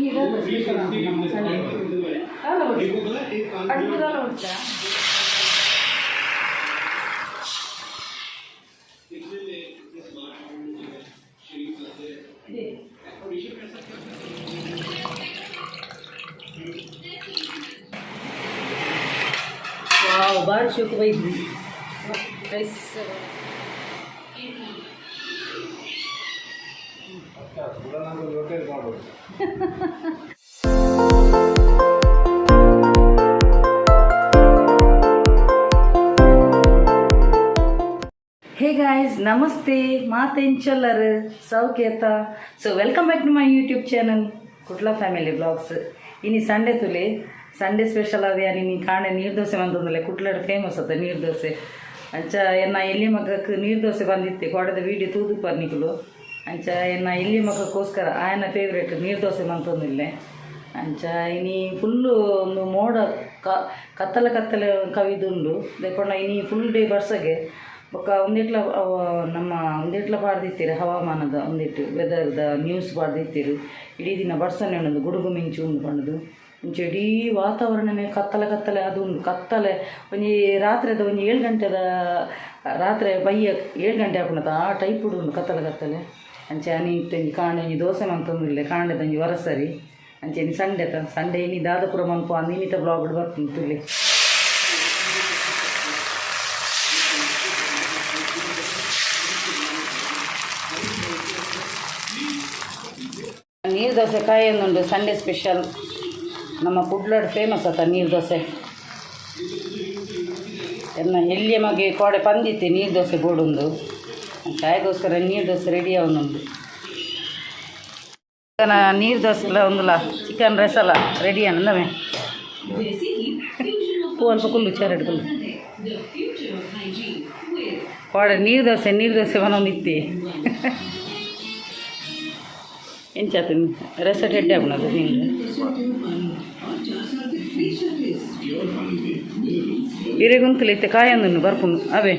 Wow, baru cukup baik. Guys. Hey guys, namaste, maatenchalaru, sauketa. So welcome back to my YouTube channel, Kudla family vlogs. Ini Sunday tule, Sunday special adi ani ni kaane neer dose bandondale Kudla famous ata neer dose. Ancha enna illi magakku neer dose banditte kodada video tudu parnikulu. Ancha enna illi magakkoskara ayana favorite neer dose bantondille. ಅಂಚ ಇನಿ full ಒಂದು ಮೋಡ ಕತ್ತಲೆ ಕವಿದುಂಡು ದೇಪಣ್ಣ ಇನಿ full day ಬರ್ಸಗೆ ಬೊಕ್ಕ ಒಂದಿಟ್ಲ ಪಾಡ್ದಿತ್ತೀರಿ ಹವಾಮಾನದ ಒಂದಿಟ್ಟು ವೆದರ್ದ news ಪಾಡ್ದಿತ್ತೀರಿ ಇಡೀ ದಿನ ಬರ್ಸನೆ ಉಂಡು ಗುಡುಗು ಮಿಂಚು ಉಂಡು ಪಂಡದು ಮುಂಚೆ ಇಡೀ ವಾತಾವರಣನೇ ಕತ್ತಲೆ ಅದು ಉಂಡು ಕತ್ತಲೆ ಒಂಜಿ ರಾತ್ರಿದ ಒಂಜಿ 7 ಗಂಟೆದ ರಾತ್ರಿ ಬಯ್ಯ 7 ಗಂಟೆ ಹಾಕೊಂಡದ ಆ ಟೈಪ್ ಉಂಡು ಕತ್ತಲೆ ಅಂಚೆ ಅನಿ ಇತ್ತಂಜಿ ಕಾಣೆ ಒಂಜಿ ದೋಸೆ ಮಂತೊಂದಿಲ್ಲ ಕಾಣೆದಂಜಿ ವರಸರಿ ಅಂಚೆ ಸಂಡೇ ಇನಿ ದಾದಪುರ ಮನ್ಪು ಅಂದಿನಿತ ಬ್ಲಾಗ್ ಬರ್ತೀನಿ ತುಳಿ ನೀರು ದೋಸೆ ಕಾಯೊಂದುಂಡು ಸಂಡೇ ಸ್ಪೆಷಲ್ ನಮ್ಮ ಕುಡ್ಲಡ್ ಫೇಮಸ್ ಆತ ನೀರು ದೋಸೆ ಎನ್ನ ಎಲ್ಲಿಯ ಮಗೆ ಕೋಡೆ ಪಂದಿತ್ತೆ ನೀರು ದೋಸೆ ಬೋಡುಂದು ಕಾಯಗೋಸ್ಕರ ನೀರು ದೋಸೆ ರೆಡಿ ಅವನುಂಡು ನೀರು ದೋಸೆ ಎಲ್ಲ ಒಂದುಲ ಚಿಕನ್ ರೈಸಲ್ಲ ರೆಡಿ ಅನ್ನವೆ ಅಲ್ಪ ಕುಲ್ಲು ಚೇರಡು ಕುಲ್ಲು ಕೋಡೆ ನೀರು ದೋಸೆ ಬನ್ನೊಂದಿತ್ತಿ ಎಂಚಾತು ರೆಸಟ್ ಎಡ್ಡೆ ಆಗ್ನದು ನಿಂಗೆ ಇರೆಗುಂತಲು ಇತ್ತೆ ಕಾಯೊಂದುಂಡು ಬರ್ಪುಂಡು ಅವೇ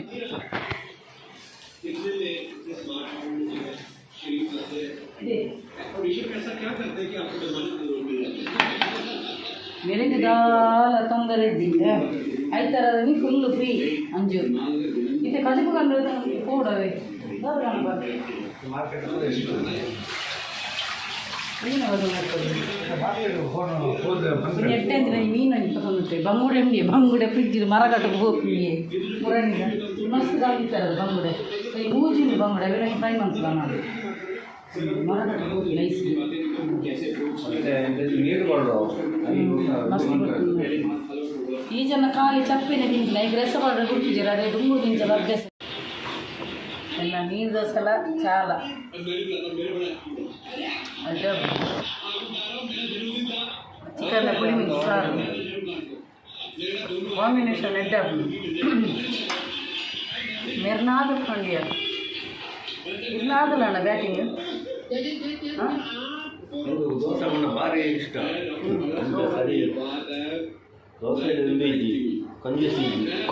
ಬೆಳಗ್ಗೆ ದಾಲ ತೊಂದರೆ ಇದ್ದಿದ್ದೆ ಐತರದಲ್ಲಿ ಫುಲ್ಲು ಫ್ರೀ ಅಂಜು ಇತ್ತೆ ಕಜಿಪು ಕಂಡ್ರೆ ಕೂಡವೇ ಎಟ್ಟೆಂದಿನ ಮೀನು ತಗೊಂಡ್ರೆ ಬಂಗುಡೆ ಫ್ರಿಡ್ಜ್ ಮರಗಟ್ಟಕ್ಕೆ ಹೋಗಿ ಮುರಣಿಗೆ ಮಸ್ತ್ ಕಾಲಿತ್ತಾರದು ಬಂಗುಡೆ ಮೂಜಿನ ಬಂಗುಡೆ ಅವೆಲ್ಲ ಫ್ರೈ ಮಾಡ್ತಲ್ಲ ನಾನು ಮರಗಟ್ಟಕ್ಕೆ ಹೋಗಿ ನೈಸ್ ಈ ಜನ ಖಾಲಿ ಚಪ್ಪೆನೆ ತಿಂತಿಲ್ಲ ಈಗ ರಸ ಮಾಡಿ ಹುಟ್ಟಿದ್ದೀರ ಅದೇ ಡುಂಗು ತಿಂಚಲ್ಲ ಅಭ್ಯಾಸ ಎಲ್ಲ ನೀರು ದೋಸೆಲ್ಲ ಚಾಲ ಚಿಕನ್ ಪುಳಿ ಮಿಕ್ಸ್ ಸಾರು ಕಾಂಬಿನೇಷನ್ ಎಡ್ಡ ಮೆರ್ನಾದ ಕಂಡಿಯ ಇರ್ನಾದಲ್ಲ ಅಣ್ಣ ಬ್ಯಾಟಿಂಗ್ ಭಾರಿ ಇಷ್ಟ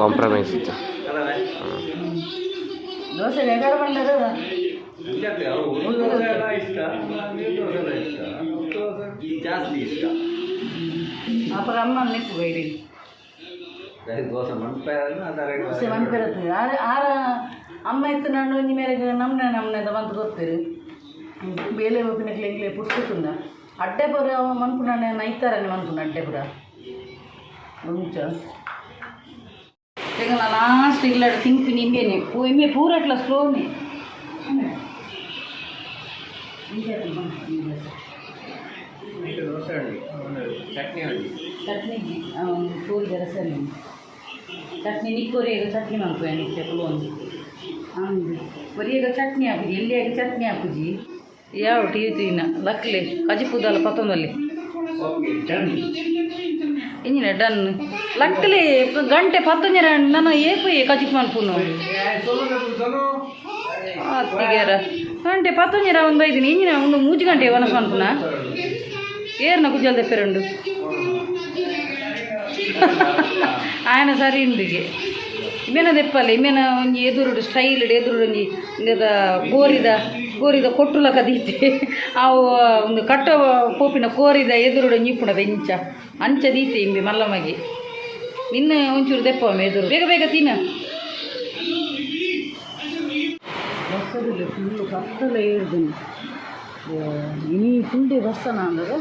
ಕಾಂಪ್ರಮೈಸ್ ಇತ್ತು ದೋಸೆ ಬೇಕಾದ್ರೆ ಬಂದದ ಜಾಸ್ತಿ ಇಷ್ಟ ಅಪ್ಪ ಅಮ್ಮ ನೆಕ್ಕು ಬೈರಿ ದೋಸೆ ಮನ್ಪೇರತ್ತೆ ಆರ ಅಮ್ಮ ಇತ್ತು ನಾನು ಒಂಜಿ ಮೇರೆಗೆ ನಮ್ಮನೆದ ಬಂದು ಗೊತ್ತೇರು ಬೇಲೆ ಒಪ್ಪಿನಕ್ಲೆ ಇಂಗ್ಲೇ ಪುಸ್ತಕುಂಡ ಅಡ್ಡೆ ಪುರ ಮನ್ಪುನ ನೈತಾರನೆ ಮನ್ಪುನ ಅಡ್ಡೆ ಪುರ ಮುಂಚ ಈಗ ಲಾಸ್ಟ್ ಇಲ್ಲ ತಿಂಪಿ ನಿಂಬೆನೆ ಎಮ್ಮೆ ಪೂರ ಇಟ್ಲ ಸ್ಲೋನೆ ಚಟ್ನಿ ಪೂರಿ ರಸನೆ ಚಟ್ನಿ ನಿಕ್ಕೋರಿಯಾಗ ಚಟ್ನಿ ಮಾಡ್ಕೊ ನಿಕ್ಕೆ ಪುಲೊಂದು ಕೊರಿಯಾಗ ಚಟ್ನಿ ಹಾಕುಜಿ ಎಲ್ಲಿಯಾಗ ಚಟ್ನಿ ಹಾಕುಜಿ ಯಾವ ಟೀನ ಲಕ್ಲೆ ಕಜಿಪುದಲ್ಲ ಪತ್ತೊಂದಲ್ಲಿ ಇಂಜಿನ ಡನ್ ಲಕ್ಲೆ ಗಂಟೆ 11 ನನ್ನ ಏಪು ಕಜಿಪ್ ಮನ್ಪುನು ಅತ್ತಿಗೆರ ಗಂಟೆ 11 ಒಂದು ಬೈದಿನಿ ಇಂಜಿನ ಒಂದು 3 ಗಂಟೆ ವನಸ್ ಮನ್ಪುನ ಏರ್ನ ಕುಜಲ್ ದೆಪ್ಪೆರಂಡು ఆయన సరి ఇందుకే ఇమేన తెప్పాలి ఇమేన ಒಂಜಿ ಎದುರುಡು ಸ್ಟೈಲ್ ಎದುರುಡು ಒಂಜಿ ಇಂದದ ಗೋರಿದ ಕೋರಿದ ಕೊಟ್ಟುಲಕ ದೀತೆ ಅವು ಒಂದು ಕಟ್ಟ ಪೋಪಿನ ಕೋರಿದ ಎದುರುಡ ನೀಪುಣ ಬೆಂಚ ಅಂಚ ದೀತೆ ಇಂಬಿ ಮಲ್ಲಮಗೆ ಇನ್ನು ಒಂಚೂರು ದೆಪ್ಪವಮ್ಮ ಎದುರು ಬೇಗ ಬೇಗ ತಿನ್ನ ಬಸ್ಸದಿಲ್ಲ ಫುಲ್ಲು ಕತ್ತಲೆ ಹೇಳ್ತೀನಿ ಇನಿ ಫುಲ್ ಡೇ ಬಸ್ಸನ ಅಂದ್ರೆ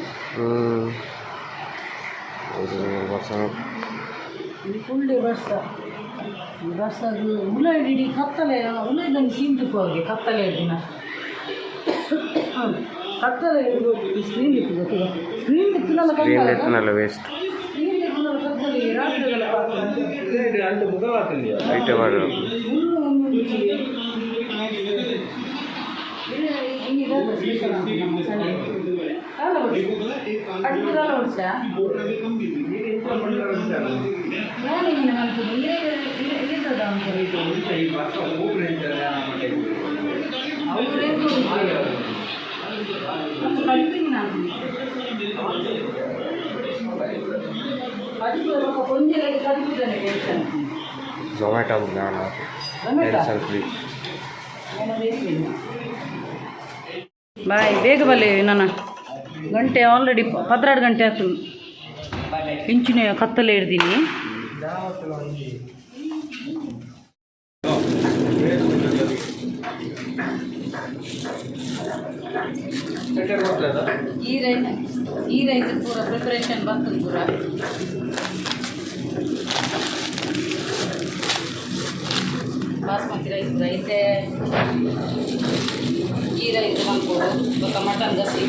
ಫುಲ್ ಡೇ ಬಸ್ ಅದು ಉಳ್ಳಾಡಿ ಇಡೀ ಕತ್ತಲೆ ಉಳ್ಳಾಡಿ ಸೀಮ್ತಿಪ್ಪ ಅವ್ರಿಗೆ ಕತ್ತಲೆ ಹಿಡಿದಿನ ಕತ್ತಲೆ ಹಿಡಿದು ಸ್ಕ್ರೀನ್ ಇತ್ತು ಗೊತ್ತಿಲ್ಲ ಸ್ಕ್ರೀನ್ ಇತ್ತಿನಲ್ಲ ವೇಸ್ಟ್ ಕತ್ತಲೆ ರಾತ್ರಿಗೆಲ್ಲ ಝೊಮ್ಯಾಟೊ ಬಾಯ್ ಬೇಗ ಬಲ್ಲೆ ನನ್ನ ಗಂಟೆ ಆಲ್ರೆಡಿ 12 ಗಂಟೆ ಆಯ್ತು ಇಂಚಿನ ಕತ್ತಲೆ ಹಿಡ್ದೀನಿ ಈ ರೈಸ್ ಪೂರ ಪ್ರಿಪರೇಷನ್ ಬರ್ತದೆ ಪೂರ ಬಾಸ್ಮತಿ ರೈಸ್ ಐತೆ ಈ ರೈಸ್ ಮಾಡ್ಬೋದು ಮತ್ತು ಮಟನ್ ಗಸಿ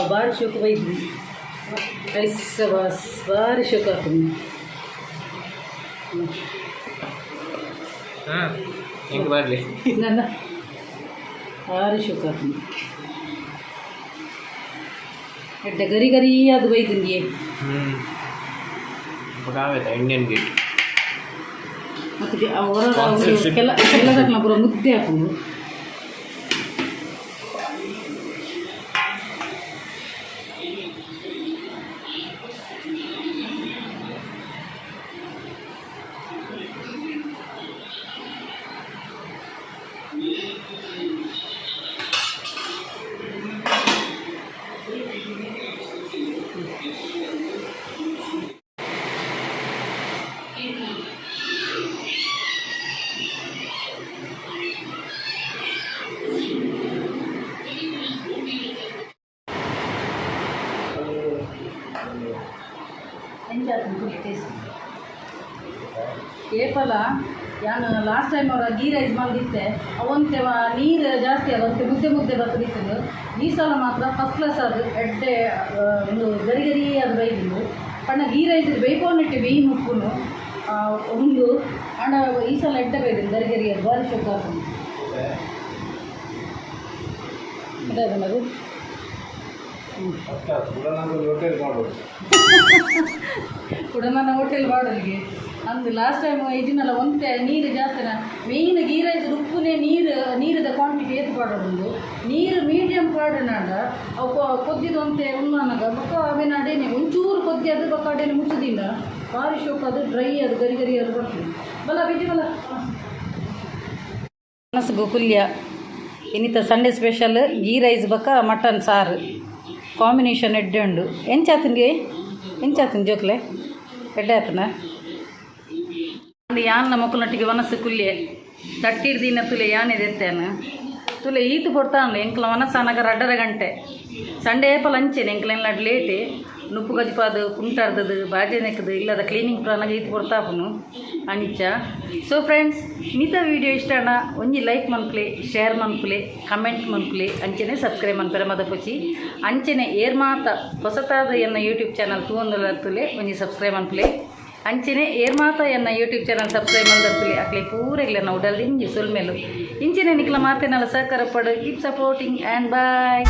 ಭಾರಿ ಶೋಕ ಬೈದ್ವಿ ರೈಸ್ ಬಾಸ್ ಭಾರಿ ಶೋಕ ಆಗ್ತದೆ ಹೆಂಗೆ ಬರಲಿ ನನ್ನ ಭಾರಿ ಶೋಕ ಆಗ್ತದೆ ಎಡ್ಡೆ ಗರಿ ಗರಿ ಅದು ಬೈದಿಂದಿಯೇ ಇಂಡಿಯನ್ ಗೇಟ್ ಮತ್ತು ಹೊರ ಕೆಲ ಪೂರ ಮುದ್ದೆ ಹಾಕೊಂಡು ತುಲೆ ಟೇಸ್ಟ್ ಏಪಲ ಯಾನು ಲಾಸ್ಟ್ ಟೈಮ್ ಅವರ ಗೀ ರೈಸ್ ಮಾಡಿದ್ದೆ ಅವಂತೆ ನೀರು ಜಾಸ್ತಿ ಅವಂತೆ ಮುದ್ದೆ ಮುದ್ದೆ ಬರ್ತದಿತ್ತು. ಈ ಸಲ ಮಾತ್ರ ಫಸ್ಟ್ ಕ್ಲಾಸ್ ಅದು ಎಡ್ಡೆ ಒಂದು ಗರಿ ಗರಿ ಅದು ಬೈದಿದ್ದು ಪಣ್ಣ ಗೀ ರೈಸ್ ಬೇಯ್ಕೊಂಡಿಟ್ಟು ಬೇಯಿನ ಉಪ್ಪುನು ಒಂದು ಅಣ್ಣ ಈ ಸಲ ಎಡ್ಡೆ ಬೈದಿದ್ದು ಗರಿ ಗರಿ ಅದು ಬಾರಿ ಶೋಕ ಆಗ್ತದೆ. ಅದು ಕುಡಮನ ಹೋಟೆಲ್ ಮಾಡೋರಿಗೆ ಅಂದು ಲಾಸ್ಟ್ ಟೈಮ್ ಇದನ್ನೆಲ್ಲ ಒಂತೆ ನೀರು ಜಾಸ್ತಿನ ಮೇಯ್ನ್ ಗೀ ರೈಸ್ ಉಪ್ಪುನೇ ನೀರದ ಕ್ವಾಂಟಿಟಿ ಏತು ಪಾಡೋದು ನೀರು ಮೀಡಿಯಮ್ ಪಾಡನಾಡ ಅವು ಕೊದ್ದಿದ್ದು ಅಂತೆ ಉಣ್ಣಾನಾಗ ಬಕ್ಕ ಅವೇನು ಅಡೇನೆ ಒಂಚೂರು ಕೊದ್ದಿ ಅದು ಬಕ್ಕ ಅಡೇನೆ ಮುಚ್ಚದಿಲ್ಲ ಭಾರಿ ಶೋಕ ಅದು ಡ್ರೈ ಅದು ಗರಿ ಗರಿ ಅದು ಬರ್ತದೆ ಬಲ ಬಿಜಿ ಬಲ ಮನಸ್ಸು ಗೋಕುಲ್ಯ ಇನ್ನಿತ ಸಂಡೇ ಸ್ಪೆಷಲ್ ಗೀ ರೈಸ್ ಬಕ್ಕ ಮಟನ್ ಸಾರು ಕಾಂಬಿನೇಷನ್ ಎಡ್ಡೆ ಉಂಡು ಎಂಚಾತನ್ ಜೋಕ್ಲೆ ಎಡ್ಡೆ ಆತನ ಯಾನ್ನ ಮೊಕ್ಕಲೊಟ್ಟಿಗೆ ಮನಸ್ಸು ಕುಲ್ಯೆ ತಟ್ಟಿಡ್ ದಿನ ತುಲೆ ಯಾನೆ ದೆತ್ತೇನು ತುಲೆ ಈತು ಕೊಡ್ತಾನು ಎಂಕ್ಲ ಮನಸ್ಸಾನಾಗ 2:30 ಗಂಟೆ ಸಂಡೇ ಏಪಲ್ ಅಂಚೆನೆ ಎಂಕ್ಲೆಲ್ಲ ಲೇಟೆ ನುಪ್ಪು ಗಜಿಪಾದು ಕುಂಟಾಡ್ದದು ಬಾಜೆ ನೆಕ್ಕದು ಇಲ್ಲದ ಕ್ಲೀನಿಂಗ್ ಪ್ರಾನಾಗ ಈತು ಕೊಡ್ತಾಪನು ಅಂಚ. ಸೊ ಫ್ರೆಂಡ್ಸ್ ಮಿತ ವಿಡಿಯೋ ಇಷ್ಟನ ಒಂಜಿ ಲೈಕ್ ಮನ್ಪುಲೆ ಶೇರ್ ಮನ್ಪುಲೆ ಕಮೆಂಟ್ ಮನ್ಪುಲೆ ಅಂಚೆನೆ ಸಬ್ಸ್ಕ್ರೈಬ್ ಮನ್ಪರೆ ಮದಪುಚಿ ಅಂಚೆನೆ ಏರ್ ಮಾತ ಹೊಸತಾದ ಎನ್ನ ಯೂಟ್ಯೂಬ್ ಚಾನಲ್ ತೂಂದಲತ್ತುಲೆ ಒಂಜಿ ಸಬ್ಸ್ಕ್ರೈಬ್ ಮನ್ಪುಲೆ ಅಂಚೆನೆ ಏರ್ ಮಾತ ಎನ್ನ ಯೂಟ್ಯೂಬ್ ಚಾನಲ್ ಸಬ್ಸ್ಕ್ರೈಬ್ ಮಾಡಿದತ್ತುಲೆ ಅಕ್ಲೆ ಪೂರೆಗ್ಲೆ ನಾವು ಉಡಲ್ದು ಇಂಜಿ ಸುಲ್ಮೇಲು ಇಂಚೆನೆ ನಿಕ್ಲ ಮಾತೇನಲ್ಲ ಸಹಕಾರ ಪಡು ಕೀಪ್ ಸಪೋರ್ಟಿಂಗ್ ಆ್ಯಂಡ್ ಬಾಯ್.